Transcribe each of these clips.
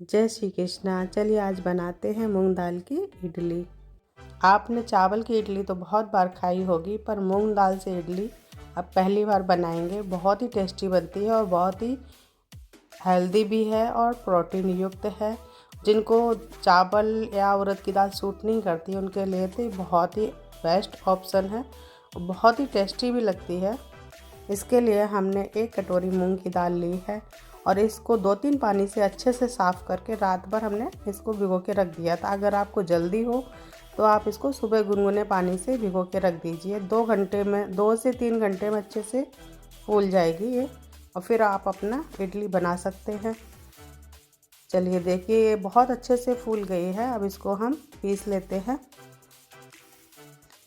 जय श्री कृष्णा। चलिए आज बनाते हैं मूंग दाल की इडली। आपने चावल की इडली तो बहुत बार खाई होगी, पर मूंग दाल से इडली अब पहली बार बनाएंगे। बहुत ही टेस्टी बनती है और बहुत ही हेल्दी भी है और प्रोटीन युक्त है। जिनको चावल या उड़द की दाल सूट नहीं करती उनके लिए तो बहुत ही बेस्ट ऑप्शन है। बहुत ही टेस्टी भी लगती है। इसके लिए हमने 1 कटोरी मूंग की दाल ली है और इसको 2-3 पानी से अच्छे से साफ़ करके रात भर हमने इसको भिगो के रख दिया था। अगर आपको जल्दी हो तो आप इसको सुबह गुनगुने पानी से भिगो के रख दीजिए। 2 से 3 घंटे में अच्छे से फूल जाएगी ये, और फिर आप अपना इडली बना सकते हैं। चलिए देखिए, ये बहुत अच्छे से फूल गई है। अब इसको हम पीस लेते हैं।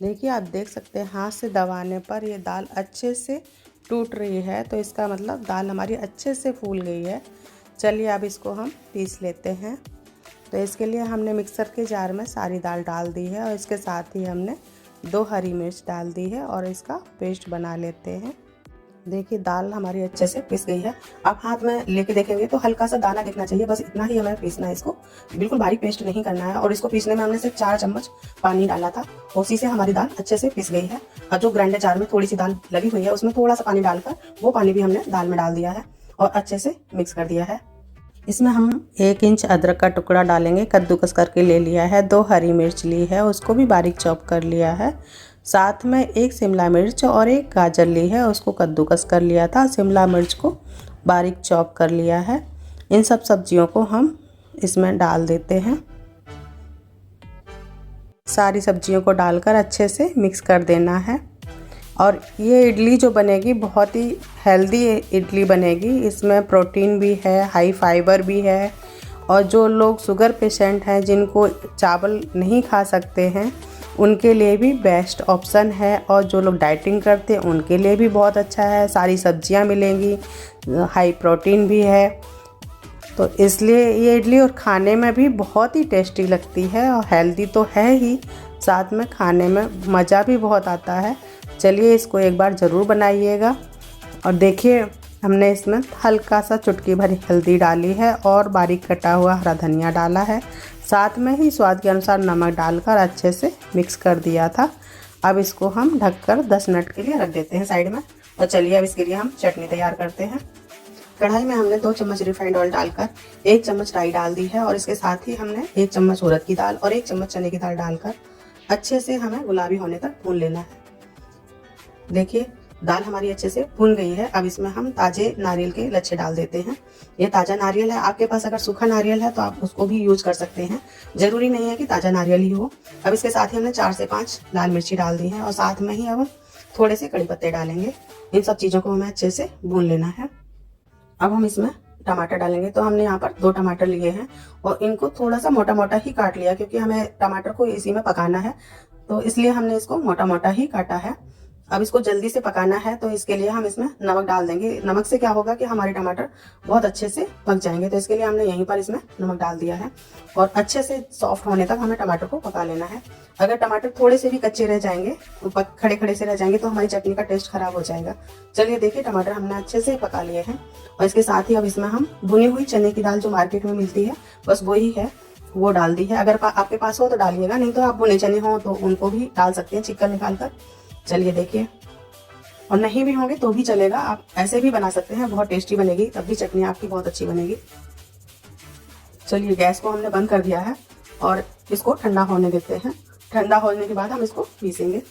देखिए, आप देख सकते हैं हाथ से दबाने पर ये दाल अच्छे से टूट रही है, तो इसका मतलब दाल हमारी अच्छे से फूल गई है। चलिए अब इसको हम पीस लेते हैं। तो इसके लिए हमने मिक्सर के जार में सारी दाल डाल दी है और इसके साथ ही हमने 2 हरी मिर्च डाल दी है और इसका पेस्ट बना लेते हैं। देखिए दाल हमारी अच्छे से पिस गई है। आप हाथ में लेके देखेंगे तो हल्का सा दाना दिखना चाहिए, बस इतना ही हमें पीसना है। इसको बिल्कुल बारीक पेस्ट नहीं करना है। और इसको पीसने में हमने सिर्फ 4 चम्मच पानी डाला था, उसी से हमारी दाल अच्छे से पिस गई है। और जो ग्राइंडर जार में थोड़ी सी दाल लगी हुई है उसमें थोड़ा सा पानी डालकर वो पानी भी हमने दाल में डाल दिया है और अच्छे से मिक्स कर दिया है। इसमें हम 1 इंच अदरक का टुकड़ा डालेंगे, कद्दूकस करके ले लिया है। 2 हरी मिर्च ली है, उसको भी बारीक चॉप कर लिया है। साथ में 1 शिमला मिर्च और 1 गाजर ली है, उसको कद्दूकस कर लिया था। शिमला मिर्च को बारीक चॉप कर लिया है। इन सब सब्जियों को हम इसमें डाल देते हैं। सारी सब्जियों को डालकर अच्छे से मिक्स कर देना है। और ये इडली जो बनेगी बहुत ही हेल्दी इडली बनेगी। इसमें प्रोटीन भी है, हाई फाइबर भी है। और जो लोग शुगर पेशेंट हैं, जिनको चावल नहीं खा सकते हैं, उनके लिए भी बेस्ट ऑप्शन है। और जो लोग डाइटिंग करते हैं उनके लिए भी बहुत अच्छा है। सारी सब्जियां मिलेंगी, हाई प्रोटीन भी है। तो इसलिए ये इडली और खाने में भी बहुत ही टेस्टी लगती है और हेल्दी तो है ही, साथ में खाने में मज़ा भी बहुत आता है। चलिए इसको एक बार ज़रूर बनाइएगा। और देखिए हमने इसमें हल्का सा चुटकी भरी हल्दी डाली है और बारीक कटा हुआ हरा धनिया डाला है। साथ में ही स्वाद के अनुसार नमक डालकर अच्छे से मिक्स कर दिया था। अब इसको हम ढककर 10 मिनट के लिए रख देते हैं साइड में। और चलिए अब इसके लिए हम चटनी तैयार करते हैं। कढ़ाई में हमने 2 चम्मच रिफाइंड ऑयल डालकर 1 चम्मच राई डाल दी है और इसके साथ ही हमने 1 चम्मच उड़द की दाल और 1 चम्मच चने की दाल डालकर अच्छे से हमें गुलाबी होने तक भून लेना है। देखिए दाल हमारी अच्छे से भून गई है। अब इसमें हम ताजे नारियल के लच्छे डाल देते हैं। ये ताज़ा नारियल है, आपके पास अगर सूखा नारियल है तो आप उसको भी यूज कर सकते हैं, जरूरी नहीं है कि ताज़ा नारियल ही हो। अब इसके साथ ही हमने 4 से 5 लाल मिर्ची डाल दी है और साथ में ही अब थोड़े से कड़ी पत्ते डालेंगे। इन सब चीज़ों को हमें अच्छे से भून लेना है। अब हम इसमें टमाटर डालेंगे। तो हमने यहाँ पर 2 टमाटर लिए हैं और इनको थोड़ा सा मोटा मोटा ही काट लिया, क्योंकि हमें टमाटर को इसी में पकाना है, तो इसलिए हमने इसको मोटा मोटा ही काटा है। अब इसको जल्दी से पकाना है तो इसके लिए हम इसमें नमक डाल देंगे। नमक से क्या होगा कि हमारे टमाटर बहुत अच्छे से पक जाएंगे, तो इसके लिए हमने यहीं पर इसमें नमक डाल दिया है। और अच्छे से सॉफ्ट होने तक हमें टमाटर को पका लेना है। अगर टमाटर थोड़े से भी कच्चे रह जाएंगे, खड़े खड़े से रह जाएंगे, तो हमारी चटनी का टेस्ट खराब हो जाएगा। चलिए देखिए टमाटर हमने अच्छे से पका लिए हैं और इसके साथ ही अब इसमें हम भुनी हुई चने की दाल जो मार्केट में मिलती है, बस वही है, वो डाल दी है। अगर आपके पास हो तो डालिएगा, नहीं तो आप भुने चने हो तो उनको भी डाल सकते हैं छिक्कर निकाल कर। चलिए देखिए, और नहीं भी होंगे तो भी चलेगा, आप ऐसे भी बना सकते हैं, बहुत टेस्टी बनेगी, तब भी चटनी आपकी बहुत अच्छी बनेगी। चलिए गैस को हमने बंद कर दिया है और इसको ठंडा होने देते हैं। ठंडा होने के बाद हम इसको पीसेंगे।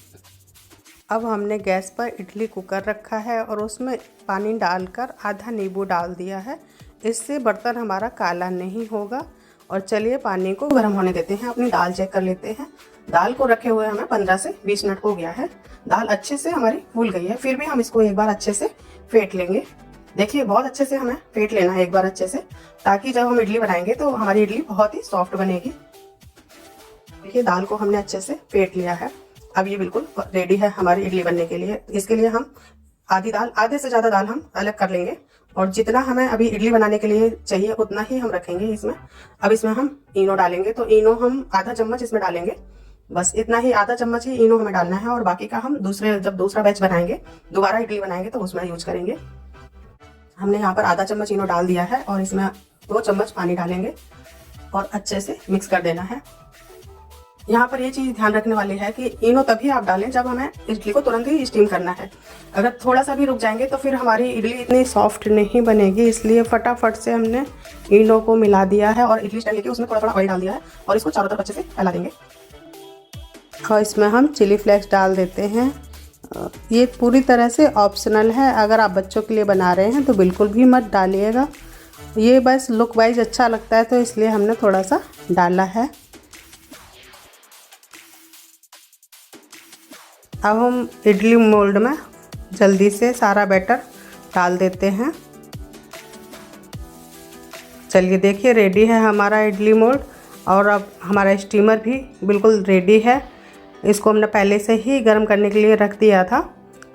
अब हमने गैस पर इडली कुकर रखा है और उसमें पानी डालकर आधा नींबू डाल दिया है। इससे बर्तन हमारा काला नहीं होगा। और चलिए पानी को गर्म होने देते हैं। अपनी दाल चेक कर लेते हैं। दाल को रखे हुए हमें 15 से 20 मिनट हो गया है। दाल अच्छे से हमारी फूल गई है, फिर भी हम इसको एक बार अच्छे से फेंट लेंगे। देखिए बहुत अच्छे से हमें फेंट लेना है एक बार अच्छे से, ताकि जब हम इडली बनाएंगे तो हमारी इडली बहुत ही सॉफ्ट बनेगी। देखिए दाल को हमने अच्छे से फेंट लिया है। अब ये बिल्कुल रेडी है हमारी इडली बनने के लिए। इसके लिए हम आधे से ज़्यादा दाल हम अलग कर लेंगे और जितना हमें अभी इडली बनाने के लिए चाहिए उतना ही हम रखेंगे इसमें। अब इसमें हम इनो डालेंगे, तो इनो हम आधा चम्मच इसमें डालेंगे, बस इतना ही, आधा चम्मच ही इनो हमें डालना है। और बाकी का हम जब दूसरा बैच बनाएंगे, दोबारा इडली बनाएंगे तो उसमें यूज करेंगे। हमने यहाँ पर आधा चम्मच इनो डाल दिया है और इसमें 2 चम्मच पानी डालेंगे और अच्छे से मिक्स कर देना है। यहाँ पर ये चीज़ ध्यान रखने वाली है कि इनो तभी आप डालें जब हमें इडली को तुरंत ही स्टीम करना है। अगर थोड़ा सा भी रुक जाएंगे तो फिर हमारी इडली इतनी सॉफ्ट नहीं बनेगी, इसलिए फटाफट से हमने इनो को मिला दिया है और इडली स्टैंड लेके उसमें थोड़ा थोड़ा ऑयल डाल दिया है और इसको चारों तरफ अच्छे से फैला देंगे। और इसमें हम चिली फ्लेक्स डाल देते हैं। ये पूरी तरह से ऑप्शनल है, अगर आप बच्चों के लिए बना रहे हैं तो बिल्कुल भी मत डालिएगा। ये बस लुक वाइज अच्छा लगता है तो इसलिए हमने थोड़ा सा डाला है। अब हम इडली मोल्ड में जल्दी से सारा बैटर डाल देते हैं। चलिए देखिए रेडी है हमारा इडली मोल्ड और अब हमारा स्टीमर भी बिल्कुल रेडी है। इसको हमने पहले से ही गर्म करने के लिए रख दिया था।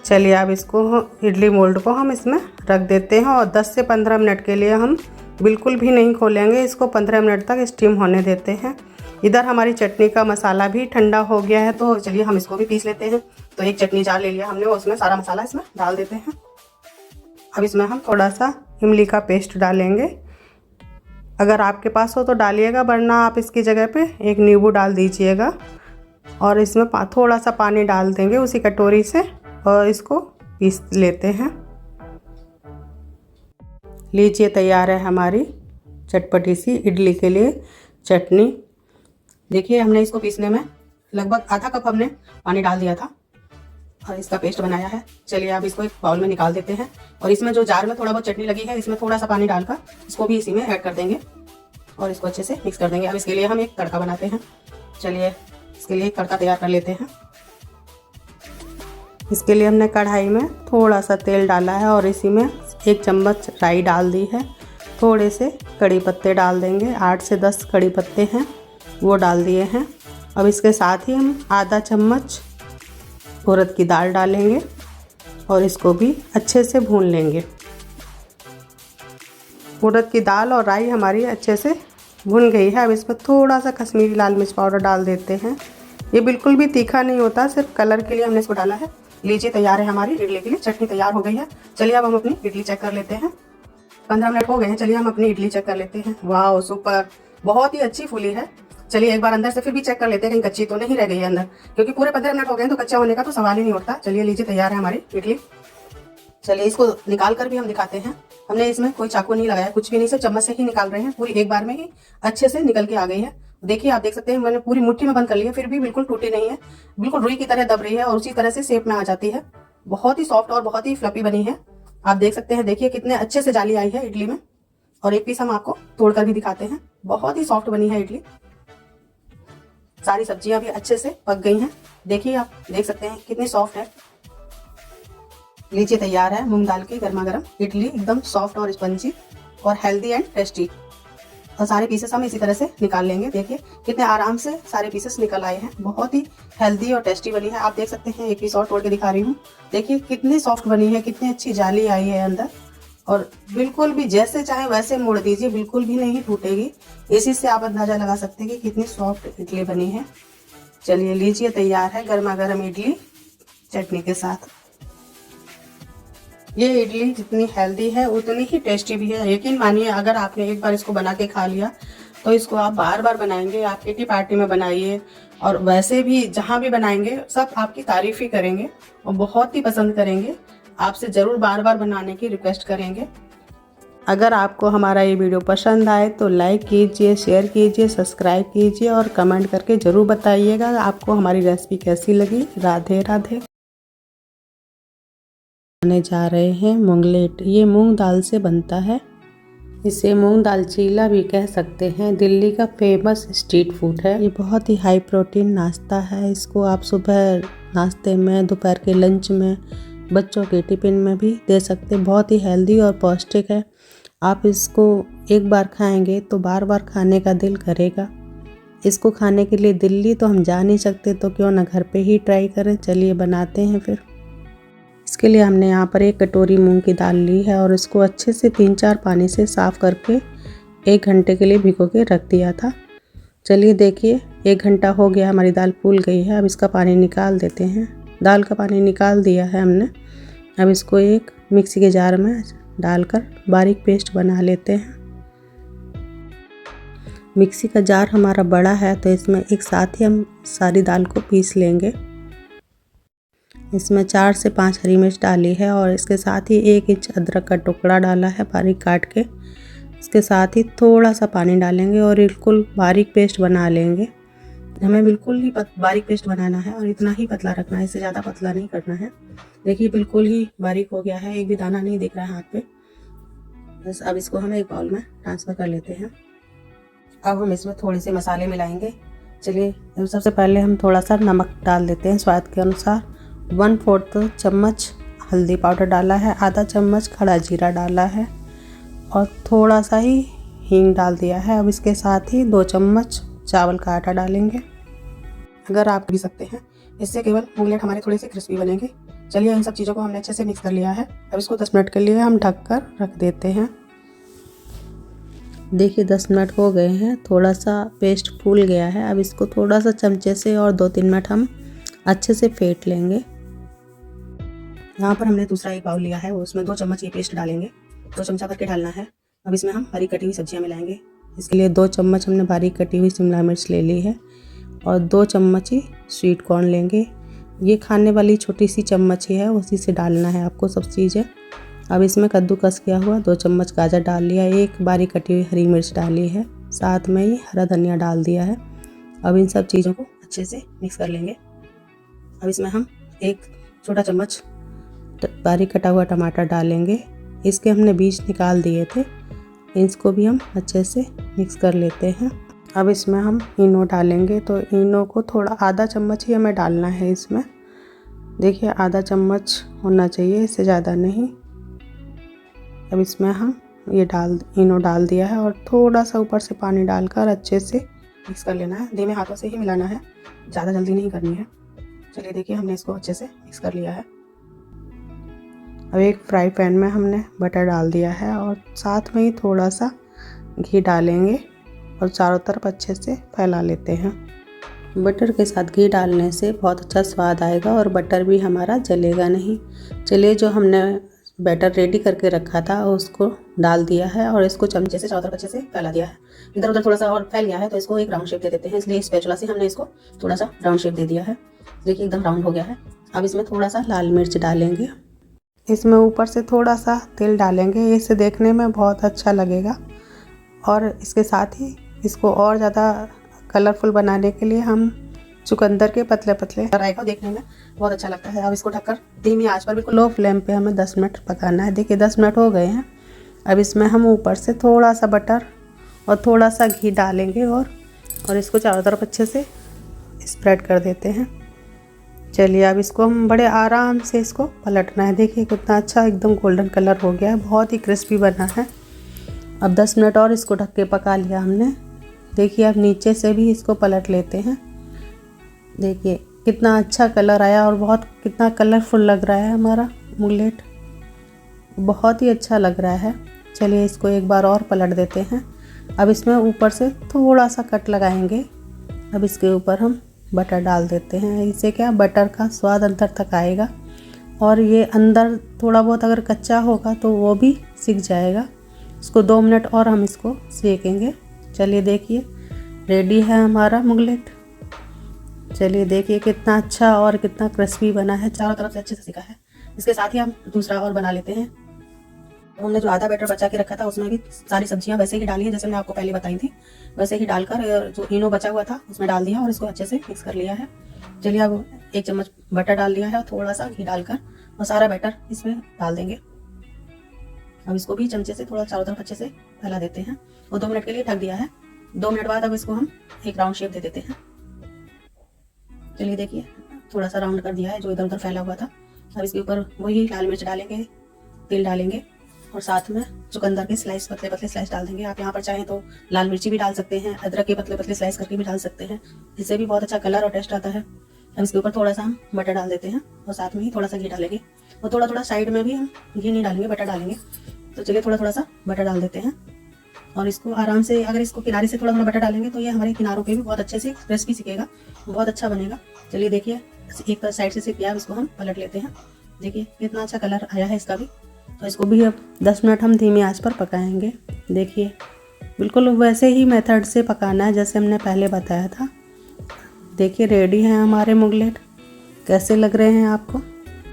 चलिए अब इसको इडली मोल्ड को हम इसमें रख देते हैं और 10 से 15 मिनट के लिए हम बिल्कुल भी नहीं खोलेंगे, इसको 15 मिनट तक स्टीम होने देते हैं। इधर हमारी चटनी का मसाला भी ठंडा हो गया है तो चलिए हम इसको भी पीस लेते हैं। तो एक चटनी जार ले लिया हमने और उसमें सारा मसाला इसमें डाल देते हैं। अब इसमें हम थोड़ा सा इमली का पेस्ट डालेंगे, अगर आपके पास हो तो डालिएगा, वरना आप इसकी जगह पे एक नींबू डाल दीजिएगा। और इसमें थोड़ा सा पानी डाल देंगे उसी कटोरी से और इसको पीस लेते हैं। लीजिए तैयार है हमारी चटपटी सी इडली के लिए चटनी। देखिए हमने इसको पीसने में लगभग आधा कप हमने पानी डाल दिया था और इसका पेस्ट बनाया है। चलिए अब इसको एक बाउल में निकाल देते हैं और इसमें जो जार में थोड़ा बहुत चटनी लगी है इसमें थोड़ा सा पानी डालकर इसको भी इसी में ऐड कर देंगे और इसको अच्छे से मिक्स कर देंगे। अब इसके लिए हम एक तड़का बनाते हैं। चलिए इसके लिए एक तड़का तैयार कर लेते हैं। इसके लिए हमने कढ़ाई में थोड़ा सा तेल डाला है और इसी में 1 चम्मच राई डाल दी है। थोड़े से कड़ी पत्ते डाल देंगे, 8 से 10 कड़ी पत्ते हैं वो डाल दिए हैं। अब इसके साथ ही हम आधा चम्मच उड़द की दाल डालेंगे और इसको भी अच्छे से भून लेंगे। उड़द की दाल और राई हमारी अच्छे से भुन गई है। अब इसमें थोड़ा सा कश्मीरी लाल मिर्च पाउडर डाल देते हैं। ये बिल्कुल भी तीखा नहीं होता, सिर्फ कलर के लिए हमने इसको डाला है। लीजिए तैयार है हमारी इडली के लिए चटनी तैयार हो गई है। चलिए अब हम अपनी इडली चेक कर लेते हैं। 15 मिनट हो गए हैं, चलिए हम अपनी इडली चेक कर लेते हैं। वाह सुपर, बहुत ही अच्छी फूली है। चलिए एक बार अंदर से फिर भी चेक कर लेते हैं कहीं कच्ची तो नहीं रह गई है अंदर, क्योंकि पूरे 15 मिनट हो गए हैं तो कच्चा होने का तो सवाल ही नहीं उठता। चलिए लीजिए तैयार है हमारी इडली। चलिए इसको निकाल कर भी हम दिखाते हैं। हमने इसमें कोई चाकू नहीं लगाया, कुछ भी नहीं, सिर्फ चम्मच से ही निकाल रहे हैं। पूरी एक बार में ही अच्छे से निकल के आ गई है। देखिए आप देख सकते हैं मैंने पूरी मुट्ठी में बंद कर लिया, फिर भी बिल्कुल टूटी नहीं है, बिल्कुल रुई की तरह दब रही है और उसी तरह से शेप में आ जाती है। बहुत ही सॉफ्ट और बहुत ही फ्लफी बनी है, आप देख सकते हैं। देखिए कितने अच्छे से जाली आई है इडली में। और एक पीस हम आपको तोड़कर भी दिखाते हैं। बहुत ही सॉफ्ट बनी है इडली। सारी सब्जियां भी अच्छे से पक गई हैं। देखिए आप देख सकते हैं कितनी सॉफ्ट है। लीजिए तैयार है मूंग दाल की गर्मा गर्म इडली, एकदम सॉफ्ट और स्पंजी और हेल्दी एंड टेस्टी। और सारे पीसेस हम इसी तरह से निकाल लेंगे। देखिए कितने आराम से सारे पीसेस निकल आए हैं। बहुत ही हेल्दी और टेस्टी बनी है। आप देख सकते हैं, एक पीस और तोड़ के दिखा रही हूँ। देखिए कितनी सॉफ्ट बनी है, कितनी अच्छी जाली आई है अंदर और बिल्कुल भी जैसे चाहे वैसे मोड़ दीजिए, बिल्कुल भी नहीं टूटेगी। इसी से आप अंदाजा लगा सकते हैं कि कितनी सॉफ्ट इडली बनी है। चलिए लीजिए तैयार है गर्मा गर्म इडली चटनी के साथ। ये इडली जितनी हेल्दी है उतनी ही टेस्टी भी है। यकीन मानिए, अगर आपने एक बार इसको बना के खा लिया तो इसको आप बार बार बनाएंगे। आप किटी पार्टी में बनाइए और वैसे भी जहाँ भी बनाएंगे सब आपकी तारीफ ही करेंगे और बहुत ही पसंद करेंगे। आपसे ज़रूर बार बार बनाने की रिक्वेस्ट करेंगे। अगर आपको हमारा ये वीडियो पसंद आए तो लाइक कीजिए, शेयर कीजिए, सब्सक्राइब कीजिए और कमेंट करके ज़रूर बताइएगा आपको हमारी रेसिपी कैसी लगी। राधे राधे। बनाने जा रहे हैं मूंगलेट। ये मूंग दाल से बनता है, इसे मूंग दाल चीला भी कह सकते हैं। दिल्ली का फेमस स्ट्रीट फूड है। ये बहुत ही हाई प्रोटीन नाश्ता है। इसको आप सुबह नाश्ते में, दोपहर के लंच में, बच्चों के टिफ़िन में भी दे सकते हैं। बहुत ही हेल्दी और पौष्टिक है। आप इसको एक बार खाएंगे तो बार बार खाने का दिल करेगा। इसको खाने के लिए दिल्ली तो हम जा नहीं सकते, तो क्यों ना घर पे ही ट्राई करें। चलिए बनाते हैं फिर। इसके लिए हमने यहाँ पर 1 कटोरी मूंग की दाल ली है और इसको अच्छे से 3-4 पानी से साफ़ करके 1 घंटे के लिए भिगो के रख दिया था। चलिए देखिए 1 घंटा हो गया, हमारी दाल फूल गई है। अब इसका पानी निकाल देते हैं। दाल का पानी निकाल दिया है हमने। अब इसको एक मिक्सी के जार में डालकर बारीक पेस्ट बना लेते हैं। मिक्सी का जार हमारा बड़ा है तो इसमें एक साथ ही हम सारी दाल को पीस लेंगे। इसमें 4 से 5 हरी मिर्च डाली है और इसके साथ ही 1 इंच अदरक का टुकड़ा डाला है बारीक काट के। इसके साथ ही थोड़ा सा पानी डालेंगे और बिल्कुल बारीक पेस्ट बना लेंगे। हमें बिल्कुल ही बारीक पेस्ट बनाना है और इतना ही पतला रखना है, इससे ज़्यादा पतला नहीं करना है। देखिए बिल्कुल ही बारीक हो गया है, एक भी दाना नहीं दिख रहा है हाथ पे। बस अब इसको हम एक बाउल में ट्रांसफ़र कर लेते हैं। अब हम इसमें थोड़े से मसाले मिलाएंगे। चलिए सबसे पहले हम थोड़ा सा नमक डाल देते हैं स्वाद के अनुसार। 1/4 चम्मच हल्दी पाउडर डाला है, आधा चम्मच खड़ा जीरा डाला है और थोड़ा सा ही हींग डाल दिया है। अब इसके साथ ही 2 चम्मच चावल का आटा डालेंगे। अगर आप भी सकते हैं, इससे केवल मुगलेट हमारे थोड़े से क्रिस्पी बनेंगे। चलिए इन सब चीज़ों को हमने अच्छे से मिक्स कर लिया है। अब इसको 10 मिनट के लिए हम ढक कर रख देते हैं। देखिए 10 मिनट हो गए हैं, थोड़ा सा पेस्ट फूल गया है। अब इसको थोड़ा सा चमचे से और 2-3 मिनट हम अच्छे से फेंट लेंगे। यहाँ पर हमने दूसरा एक बाउल लिया है, उसमें 2 चम्मच ये पेस्ट डालेंगे। 2 चमचा भर के डालना है। अब इसमें हम बारीक कटी हुई सब्जियाँ मिलाएंगे। इसके लिए 2 चम्मच हमने बारीक कटी हुई शिमला मिर्च ले ली है और 2 चम्मच ही स्वीट कॉर्न लेंगे। ये खाने वाली छोटी सी चम्मच ही है, उसी से डालना है आपको सब चीज़ें। अब इसमें कद्दूकस किया हुआ 2 चम्मच गाजर डाल लिया, 1 बारीक कटी हुई हरी मिर्च डाली है, साथ में ही हरा धनिया डाल दिया है। अब इन सब चीज़ों को अच्छे से मिक्स कर लेंगे। अब इसमें हम 1 छोटा चम्मच बारीक कटा हुआ टमाटर डालेंगे। इसके हमने बीज निकाल दिए थे, इसको भी हम अच्छे से मिक्स कर लेते हैं। अब इसमें हम इनो डालेंगे, तो इनो को थोड़ा आधा चम्मच ही हमें डालना है इसमें। देखिए आधा चम्मच होना चाहिए, इससे ज़्यादा नहीं। अब इसमें हम ये इनो डाल दिया है और थोड़ा सा ऊपर से पानी डालकर अच्छे से मिक्स कर लेना है। धीमे हाथों से ही मिलाना है, ज़्यादा जल्दी नहीं करनी है। चलिए देखिए हमने इसको अच्छे से मिक्स कर लिया है। अब एक फ्राई पैन में हमने बटर डाल दिया है और साथ में ही थोड़ा सा घी डालेंगे और चारों तरफ अच्छे से फैला लेते हैं। बटर के साथ घी डालने से बहुत अच्छा स्वाद आएगा और बटर भी हमारा जलेगा नहीं। चलिए जो हमने बैटर रेडी करके रखा था उसको डाल दिया है और इसको चमचे से चारों तरफ अच्छे से फैला दिया है। इधर उधर थोड़ा सा और फैल गया है तो इसको एक राउंड शेप दे देते हैं, इसलिए स्पैचुला से हमने इसको थोड़ा सा राउंड शेप दे दिया है। देखिए एकदम राउंड हो गया है। अब इसमें थोड़ा सा लाल मिर्च डालेंगे, इसमें ऊपर से थोड़ा सा तेल डालेंगे, इससे देखने में बहुत अच्छा लगेगा। और इसके साथ ही इसको और ज़्यादा कलरफुल बनाने के लिए हम चुकंदर के पतले पतले रायता देखने में बहुत अच्छा लगता है। अब इसको ढककर धीमी आंच पर बिल्कुल लो फ्लेम पे हमें 10 मिनट पकाना है। देखिए 10 मिनट हो गए हैं। अब इसमें हम ऊपर से थोड़ा सा बटर और थोड़ा सा घी डालेंगे और इसको चारों तरफ अच्छे से स्प्रेड कर देते हैं। चलिए अब इसको हम बड़े आराम से इसको पलटना है। देखिए कितना अच्छा एकदम गोल्डन कलर हो गया है, बहुत ही क्रिस्पी बना है। अब 10 मिनट और इसको ढक के पका लिया हमने। देखिए अब नीचे से भी इसको पलट लेते हैं। देखिए कितना अच्छा कलर आया और कितना कलरफुल लग रहा है हमारा मुगलेट, बहुत ही अच्छा लग रहा है। चलिए इसको एक बार और पलट देते हैं। अब इसमें ऊपर से थोड़ा सा कट लगाएंगे। अब इसके ऊपर हम बटर डाल देते हैं, इससे क्या बटर का स्वाद अंदर तक आएगा और ये अंदर थोड़ा बहुत अगर कच्चा होगा तो वो भी सिक जाएगा। इसको 2 मिनट और हम इसको सेकेंगे। चलिए देखिए रेडी है हमारा मुगलेट। चलिए देखिए कितना अच्छा और कितना क्रिस्पी बना है, चारों तरफ से अच्छे से सिका है। इसके साथ ही हम दूसरा और बना लेते हैं। हमने जो आधा बैटर बचा के रखा था उसमें भी सारी सब्जियां वैसे ही डाली हैं जैसे मैं आपको पहले बताई थी, वैसे ही डालकर जो इनो बचा हुआ था उसमें डाल दिया और इसको अच्छे से मिक्स कर लिया है। चलिए अब 1 चम्मच बटर डाल दिया है और थोड़ा सा घी डालकर और सारा बैटर इसमें डाल देंगे। अब इसको भी चमचे से थोड़ा चारों तरफ अच्छे से फैला देते हैं और 2 मिनट के लिए ढक दिया है। 2 मिनट बाद अब इसको हम एक राउंड शेप दे देते हैं। चलिए देखिए थोड़ा सा राउंड कर दिया है जो इधर उधर फैला हुआ था। अब इसके ऊपर वही लाल मिर्च डालेंगे, तेल डालेंगे और साथ में चुकंदर के स्लाइस पतले पतले स्लाइस डाल देंगे। आप यहाँ पर चाहें तो लाल मिर्ची भी डाल सकते हैं, अदरक के पतले पतले स्लाइस करके भी डाल सकते हैं, इससे भी बहुत अच्छा कलर और टेस्ट आता है। अब इसके ऊपर थोड़ा सा हम बटर डाल देते हैं और साथ में ही थोड़ा सा घी डालेंगे और थोड़ा थोड़ा साइड में भी हम घी नहीं डालेंगे, बटर डालेंगे। तो चलिए थोड़ा थोड़ा सा बटर डाल देते हैं और इसको आराम से, अगर इसको किनारे से थोड़ा थोड़ा बटर डालेंगे तो ये हमारे किनारों पे भी बहुत अच्छे से क्रिस्पी सिकेगा, बहुत अच्छा बनेगा। चलिए देखिए एक साइड से सिक गया, इसको हम पलट लेते हैं। देखिए कितना अच्छा कलर आया है इसका भी। तो इसको भी अब 10 मिनट हम धीमी आंच पर पकाएंगे। देखिए बिल्कुल वैसे ही मेथड से पकाना है जैसे हमने पहले बताया था। देखिए रेडी हैं हमारे मुगलेट। कैसे लग रहे हैं आपको?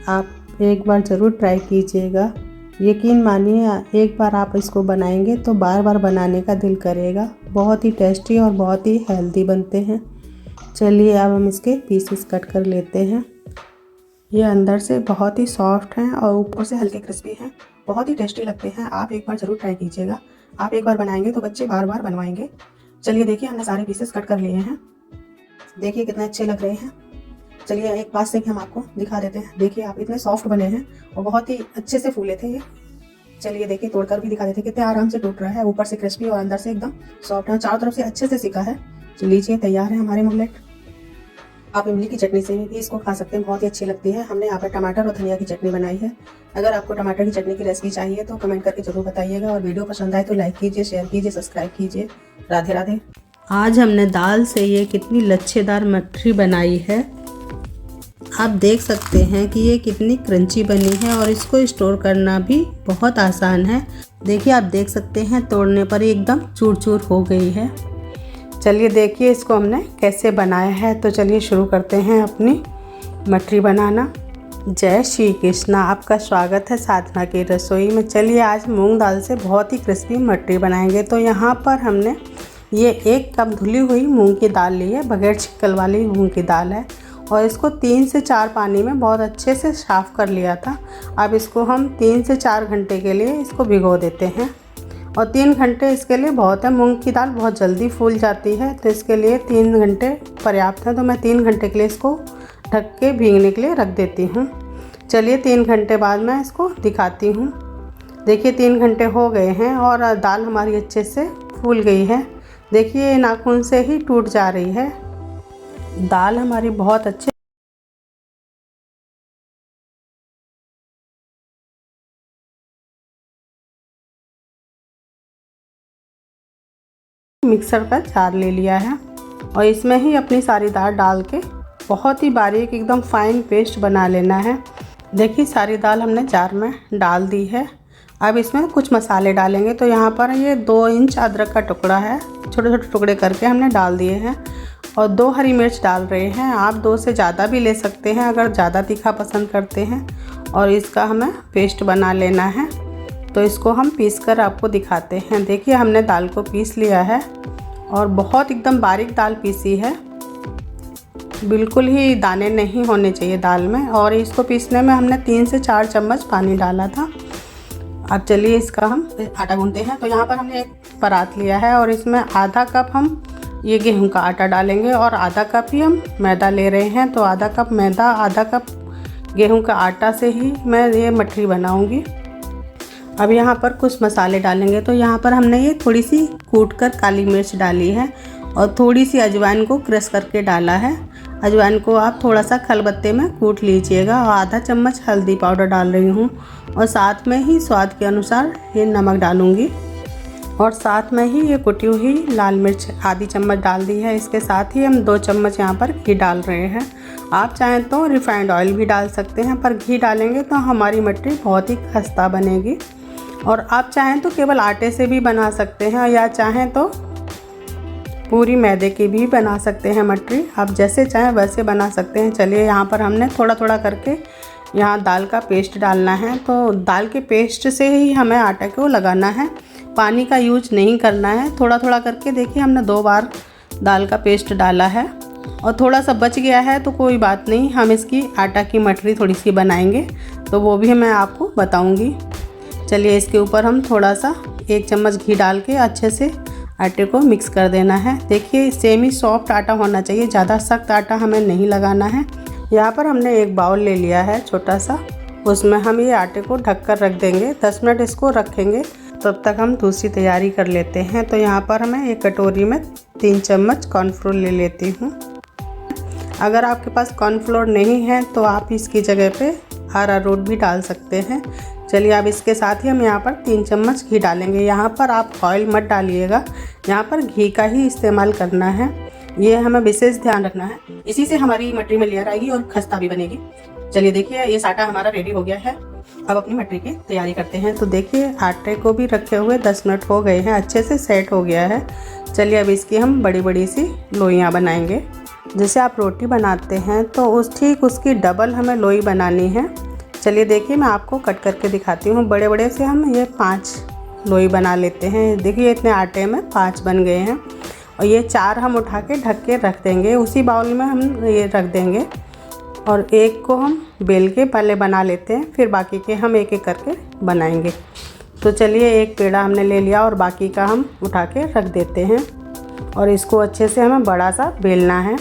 आप एक बार ज़रूर ट्राई कीजिएगा। यकीन मानिए एक बार आप इसको बनाएंगे तो बार बार बनाने का दिल करेगा। बहुत ही टेस्टी और बहुत ही हेल्दी बनते हैं। चलिए अब हम इसके पीसेस कट कर लेते हैं। ये अंदर से बहुत ही सॉफ्ट हैं और ऊपर से हल्के क्रिस्पी हैं। बहुत ही टेस्टी लगते हैं। आप एक बार ज़रूर ट्राई कीजिएगा। आप एक बार बनाएंगे तो बच्चे बार बार बनवाएंगे। चलिए देखिए हमने सारे पीसेस कट कर लिए हैं। देखिए कितने अच्छे लग रहे हैं। चलिए एक पास से भी हम आपको दिखा देते हैं। देखिए आप इतने सॉफ्ट बने हैं और बहुत ही अच्छे से फूले थे ये। चलिए देखिए तोड़कर भी दिखा देते हैं कितने आराम से टूट रहा है। ऊपर से क्रिस्पी और अंदर से एकदम सॉफ्ट है। चारों तरफ से अच्छे से सिका है। लीजिए तैयार है हमारे मुगलेट। आप इमली की चटनी से भी इसको खा सकते हैं। बहुत ही अच्छी लगती है। हमने यहाँ पर टमाटर और धनिया की चटनी बनाई है। अगर आपको टमाटर की चटनी की रेसिपी चाहिए तो कमेंट करके जरूर बताइएगा। और वीडियो पसंद आए तो लाइक कीजिए, शेयर कीजिए, सब्सक्राइब कीजिए। राधे राधे। आज हमने दाल से ये कितनी लच्छेदार मठरी बनाई है। आप देख सकते हैं कि ये कितनी क्रंची बनी है और इसको स्टोर करना भी बहुत आसान है। देखिए आप देख सकते हैं तोड़ने पर एकदम चूर चूर हो गई है। चलिए देखिए इसको हमने कैसे बनाया है। तो चलिए शुरू करते हैं अपनी मठरी बनाना। जय श्री कृष्ण। आपका स्वागत है साधना की रसोई में। चलिए आज मूंग दाल से बहुत ही क्रिस्पी मठरी बनाएंगे। तो यहाँ पर हमने ये 1 कप धुली हुई मूंग की दाल ली है। बगैर छिक्कल वाली मूंग की दाल है और इसको 3 से 4 पानी में बहुत अच्छे से साफ़ कर लिया था। अब इसको हम 3 से 4 घंटे के लिए इसको भिगो देते हैं और 3 घंटे इसके लिए बहुत है। मूंग की दाल बहुत जल्दी फूल जाती है तो इसके लिए 3 घंटे पर्याप्त है। तो मैं 3 घंटे के लिए इसको ढक के भीगने के लिए रख देती हूँ। चलिए 3 घंटे बाद मैं इसको दिखाती हूँ। देखिए 3 घंटे हो गए हैं और दाल हमारी अच्छे से फूल गई है। देखिए नाखून से ही टूट जा रही है। दाल हमारी बहुत अच्छे मिक्सर का जार ले लिया है और इसमें ही अपनी सारी दाल डाल के बहुत ही बारीक एकदम फाइन पेस्ट बना लेना है। देखिए सारी दाल हमने जार में डाल दी है। अब इसमें कुछ मसाले डालेंगे। तो यहाँ पर ये 2 इंच अदरक का टुकड़ा है, छोटे छोटे टुकड़े करके हमने डाल दिए हैं और 2 हरी मिर्च डाल रहे हैं। आप 2 से ज़्यादा भी ले सकते हैं अगर ज़्यादा तीखा पसंद करते हैं। और इसका हमें पेस्ट बना लेना है। तो इसको हम पीस कर आपको दिखाते हैं। देखिए हमने दाल को पीस लिया है और बहुत एकदम बारीक दाल पीसी है। बिल्कुल ही दाने नहीं होने चाहिए दाल में। और इसको पीसने में हमने 3 से 4 चम्मच पानी डाला था। अब चलिए इसका हम आटा गूंथते हैं। तो यहाँ पर हमने एक परात लिया है और इसमें आधा कप हम ये गेहूं का आटा डालेंगे और आधा कप ही हम मैदा ले रहे हैं। तो आधा कप मैदा आधा कप गेहूं का आटा से ही मैं ये मठरी बनाऊंगी। अब यहाँ पर कुछ मसाले डालेंगे। तो यहाँ पर हमने ये थोड़ी सी कूट कर काली मिर्च डाली है और थोड़ी सी अजवाइन को क्रश करके डाला है। अजवाइन को आप थोड़ा सा खलबत्ते में कूट लीजिएगा। और आधा चम्मच हल्दी पाउडर डाल रही हूँ और साथ में ही स्वाद के अनुसार ये नमक डालूँगी और साथ में ही ये कुटी हुई लाल मिर्च आधी चम्मच डाल दी है। इसके साथ ही हम 2 चम्मच यहाँ पर घी डाल रहे हैं। आप चाहें तो रिफाइंड ऑयल भी डाल सकते हैं पर घी डालेंगे तो हमारी मठरी बहुत ही खस्ता बनेगी। और आप चाहें तो केवल आटे से भी बना सकते हैं या चाहें तो पूरी मैदे की भी बना सकते हैं मठरी। आप जैसे चाहें वैसे बना सकते हैं। चलिए यहाँ पर हमने थोड़ा थोड़ा करके यहाँ दाल का पेस्ट डालना है। तो दाल के पेस्ट से ही हमें आटे को लगाना है, पानी का यूज नहीं करना है। थोड़ा थोड़ा करके देखिए हमने 2 बार दाल का पेस्ट डाला है और थोड़ा सा बच गया है तो कोई बात नहीं, हम इसकी आटा की मठरी थोड़ी सी बनाएंगे तो वो भी मैं आपको बताऊंगी। चलिए इसके ऊपर हम थोड़ा सा 1 चम्मच घी डाल के अच्छे से आटे को मिक्स कर देना है। देखिए सेमी सॉफ्ट आटा होना चाहिए, ज़्यादा सख्त आटा हमें नहीं लगाना है। यहाँ पर हमने एक बाउल ले लिया है छोटा सा, उसमें हम ये आटे को ढक कर रख देंगे। 10 मिनट इसको रखेंगे, तब तक हम दूसरी तैयारी कर लेते हैं। तो यहाँ पर मैं एक कटोरी में 3 चम्मच कॉर्नफ्लोर ले लेती हूँ। अगर आपके पास कॉर्नफ्लोर नहीं है तो आप इसकी जगह पे अरारोट भी डाल सकते हैं। चलिए अब इसके साथ ही हम यहाँ पर 3 चम्मच घी डालेंगे। यहाँ पर आप ऑयल मत डालिएगा, यहाँ पर घी का ही इस्तेमाल करना है। ये हमें विशेष ध्यान रखना है, इसी से हमारी मटरी में लेयर आएगी और खस्ता भी बनेगी। चलिए देखिए ये आटा हमारा रेडी हो गया है। अब अपनी मटरी की तैयारी करते हैं। तो देखिए आटे को भी रखे हुए 10 मिनट हो गए हैं, अच्छे से सेट हो गया है। चलिए अब इसकी हम बड़ी बड़ी सी लोइयाँ बनाएंगे। जैसे आप रोटी बनाते हैं तो ठीक उसकी डबल हमें लोई बनानी है। चलिए देखिए मैं आपको कट करके दिखाती हूँ। बड़े बड़े से हम ये 5 लोई बना लेते हैं। देखिए इतने आटे में 5 बन गए हैं और ये 4 हम उठा के ढक के रख देंगे। उसी बाउल में हम ये रख देंगे और एक को हम बेल के पहले बना लेते हैं, फिर बाकी के हम एक एक करके बनाएंगे। तो चलिए एक पेड़ा हमने ले लिया और बाकी का हम उठा के रख देते हैं और इसको अच्छे से हमें बड़ा सा बेलना है।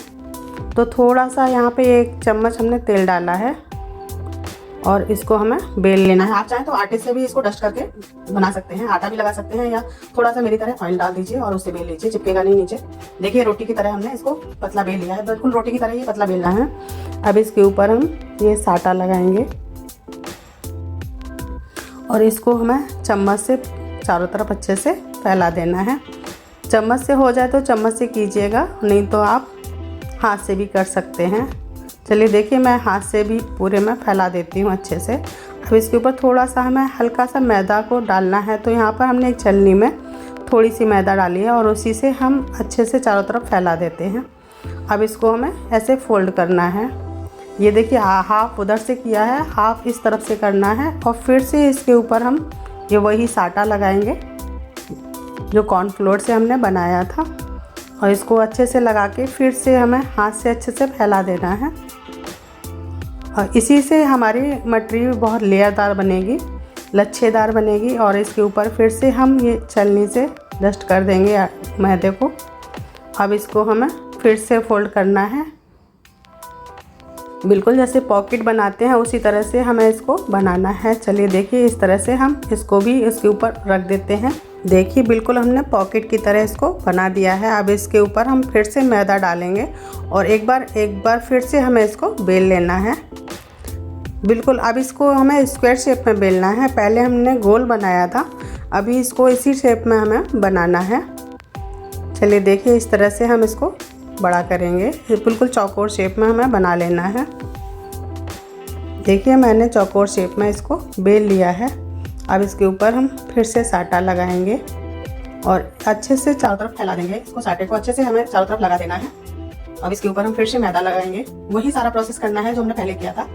तो थोड़ा सा यहाँ पे 1 चम्मच हमने तेल डाला है और इसको हमें बेल लेना है। आप चाहें तो आटे से भी इसको डस्ट करके बना सकते हैं, आटा भी लगा सकते हैं, या थोड़ा सा मेरी तरह ऑयल डाल दीजिए और उससे बेल लीजिए, चिपकेगा नहीं नीचे। देखिए रोटी की तरह हमने इसको पतला बेल लिया है, बिल्कुल रोटी की तरह ये पतला बेलना है। अब इसके ऊपर हम ये साटा लगाएंगे और इसको हमें चम्मच से चारों तरफ अच्छे से फैला देना है। चम्मच से हो जाए तो चम्मच से कीजिएगा, नहीं तो आप हाथ से भी कर सकते हैं। चलिए देखिए मैं हाथ से भी पूरे में फैला देती हूँ अच्छे से। अब इसके ऊपर थोड़ा सा हमें हल्का सा मैदा को डालना है। तो यहाँ पर हमने एक छलनी में थोड़ी सी मैदा डाली है और उसी से हम अच्छे से चारों तरफ फैला देते हैं। अब इसको हमें ऐसे फोल्ड करना है। ये देखिए हाफ उधर से किया है, हाफ इस तरफ से करना है और फिर से इसके ऊपर हम ये वही साटा लगाएंगे जो कॉर्नफ्लोर से हमने बनाया था और इसको अच्छे से लगा के फिर से हमें हाथ से अच्छे से फैला देना है। और इसी से हमारी मटरी बहुत लेयरदार बनेगी, लच्छेदार बनेगी। और इसके ऊपर फिर से हम ये छलनी से डस्ट कर देंगे मैदे को। अब इसको हमें फिर से फोल्ड करना है, बिल्कुल जैसे पॉकेट बनाते हैं उसी तरह से हमें इसको बनाना है। चलिए देखिए इस तरह से हम इसको भी इसके ऊपर रख देते हैं। देखिए बिल्कुल हमने पॉकेट की तरह इसको बना दिया है। अब इसके ऊपर हम फिर से मैदा डालेंगे और एक बार फिर से हमें इसको बेल लेना है। बिल्कुल अब इसको हमें स्क्वायर शेप में बेलना है। पहले हमने गोल बनाया था, अभी इसको इसी शेप में हमें बनाना है। चलिए देखिए इस तरह से हम इसको बड़ा करेंगे, बिल्कुल चौकोर शेप में हमें बना लेना है। देखिए मैंने चौकोर शेप में इसको बेल लिया है। अब इसके ऊपर हम फिर से साटा लगाएंगे और अच्छे से चारों तरफ फैला देंगे। इसको साटे को अच्छे से हमें चारों तरफ लगा देना है। अब इसके ऊपर हम फिर से मैदा लगाएंगे, वही सारा प्रोसेस करना है जो हमने पहले किया था।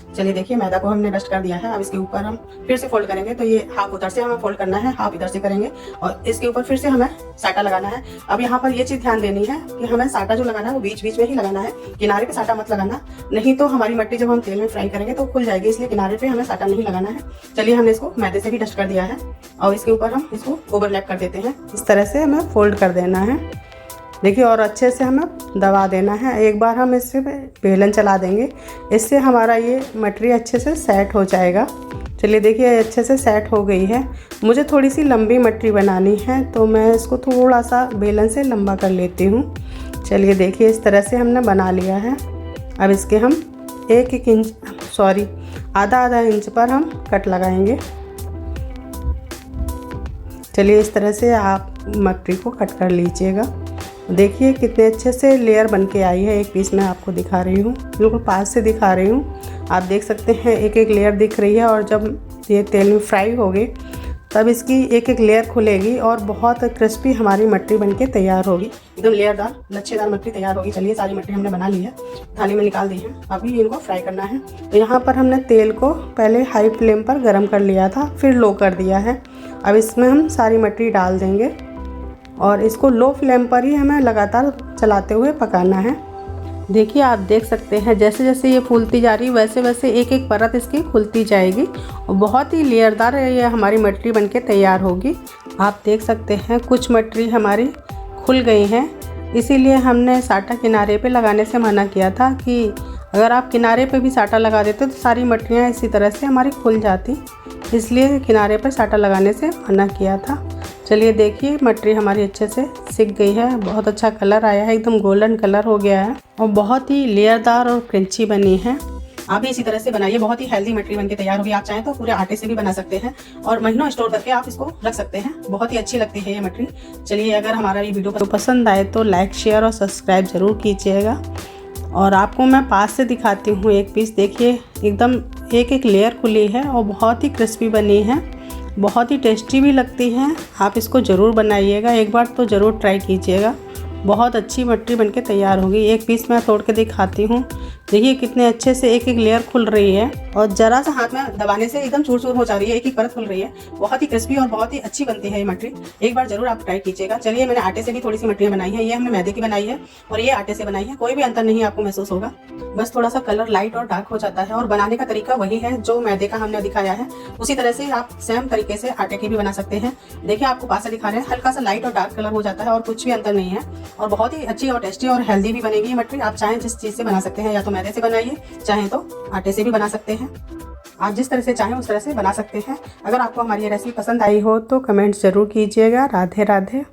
चलिए देखिए मैदा को हमने डस्ट कर दिया है। अब इसके ऊपर हम फिर से फोल्ड करेंगे। तो ये हाफ उधर से हमें फोल्ड करना है, हाफ इधर से करेंगे और इसके ऊपर फिर से हमें साटा लगाना है। अब यहाँ पर ये चीज़ ध्यान देनी है कि हमें साटा जो लगाना है वो बीच बीच में ही लगाना है, किनारे पे साटा मत लगाना, नहीं तो हमारी मट्टी जब हम तेल में फ्राई करेंगे तो खुल जाएगी, इसलिए किनारे पे हमें साटा नहीं लगाना है। चलिए हमने इसको मैदे से भी डस्ट कर दिया है और इसके ऊपर हम इसको ओवरलैप कर देते हैं। इस तरह से हमें फोल्ड कर देना है। देखिए और अच्छे से हमें दबा देना है। एक बार हम इससे बेलन चला देंगे, इससे हमारा ये मटरी अच्छे से सेट हो जाएगा। चलिए देखिए अच्छे से सेट हो गई है। मुझे थोड़ी सी लंबी मटरी बनानी है तो मैं इसको थोड़ा सा बेलन से लंबा कर लेती हूँ। चलिए देखिए इस तरह से हमने बना लिया है। अब इसके हम आधा इंच पर हम कट लगाएंगे। चलिए इस तरह से आप मटरी को कट कर लीजिएगा। देखिए कितने अच्छे से लेयर बन के आई है। एक पीस मैं आपको दिखा रही हूँ, बिल्कुल पास से दिखा रही हूँ। आप देख सकते हैं एक एक लेयर दिख रही है और जब ये तेल में फ्राई होगी तब इसकी एक एक लेयर खुलेगी और बहुत क्रिस्पी हमारी मटरी बनके तैयार होगी, एकदम लेयरदार लच्छेदार मटरी तैयार होगी। चलिए सारी मटरी हमने बना ली है, थाली में निकाल दी है। अभी इनको फ्राई करना है। तो यहाँ पर हमने तेल को पहले हाई फ्लेम पर गर्म कर लिया था, फिर लो कर दिया है। अब इसमें हम सारी मटरी डाल देंगे और इसको लो फ्लेम पर ही हमें लगातार चलाते हुए पकाना है। देखिए आप देख सकते हैं जैसे जैसे ये फूलती जा रही वैसे वैसे एक एक परत इसकी खुलती जाएगी और बहुत ही लेयरदार ये हमारी मटरी बनके तैयार होगी। आप देख सकते हैं कुछ मटरी हमारी खुल गई हैं, इसीलिए हमने साटा किनारे पे लगाने से मना किया था कि अगर आप किनारे पे भी साटा लगा देते तो सारी मटरियाँ इसी तरह से हमारी खुल जाती, इसलिए किनारे पर साटा लगाने से मना किया था। चलिए देखिए मटरी हमारी अच्छे से सिक गई है, बहुत अच्छा कलर आया है, एकदम गोल्डन कलर हो गया है और बहुत ही लेयरदार और क्रंची बनी है। आप भी इसी तरह से बनाइए, बहुत ही हेल्दी मटरी बनके तैयार होगी। आप चाहें तो पूरे आटे से भी बना सकते हैं और महीनों स्टोर करके आप इसको रख सकते हैं, बहुत ही अच्छी लगती है ये मटरी। चलिए अगर हमारा ये वीडियो पसंद आए तो लाइक शेयर और सब्सक्राइब ज़रूर कीजिएगा। और आपको मैं पास से दिखाती हूँ एक पीस, देखिए एकदम एक एक लेयर खुली है और बहुत ही क्रिस्पी बनी है, बहुत ही टेस्टी भी लगती है। आप इसको ज़रूर बनाइएगा, एक बार तो ज़रूर ट्राई कीजिएगा। बहुत अच्छी मटरी बनके तैयार होगी। एक पीस मैं तोड़ के दिखाती हूँ। देखिए कितने अच्छे से एक एक लेयर खुल रही है और ज़रा सा हाथ में दबाने से एकदम चूर चूर हो जा रही है, एक एक परत खुल रही है। बहुत ही क्रिस्पी और बहुत ही अच्छी बनती है ये मटरी। एक बार ज़रूर आप ट्राई कीजिएगा। चलिए, मैंने आटे से भी थोड़ी सी मटरियाँ बनाई है। ये हमने मैदे की बनाई है और ये आटे से बनाई है। कोई भी अंतर नहीं आपको महसूस होगा, बस थोड़ा सा कलर लाइट और डार्क हो जाता है। और बनाने का तरीका वही है जो मैदे का हमने दिखाया है, उसी तरह से आप सेम तरीके से आटे की भी बना सकते हैं। देखिए आपको पास से दिखा रहे हैं, हल्का सा लाइट और डार्क कलर हो जाता है और कुछ भी अंतर नहीं है। और बहुत ही अच्छी और टेस्टी और हेल्दी भी बनेगी ये मटरी। आप चाहें जिस चीज़ से बना सकते हैं, या तो मैदे से बनाइए, चाहें तो आटे से भी बना सकते हैं। आप जिस तरह से चाहें उस तरह से बना सकते हैं। अगर आपको हमारी ये रेसिपी पसंद आई हो तो कमेंट्स ज़रूर कीजिएगा। राधे राधे।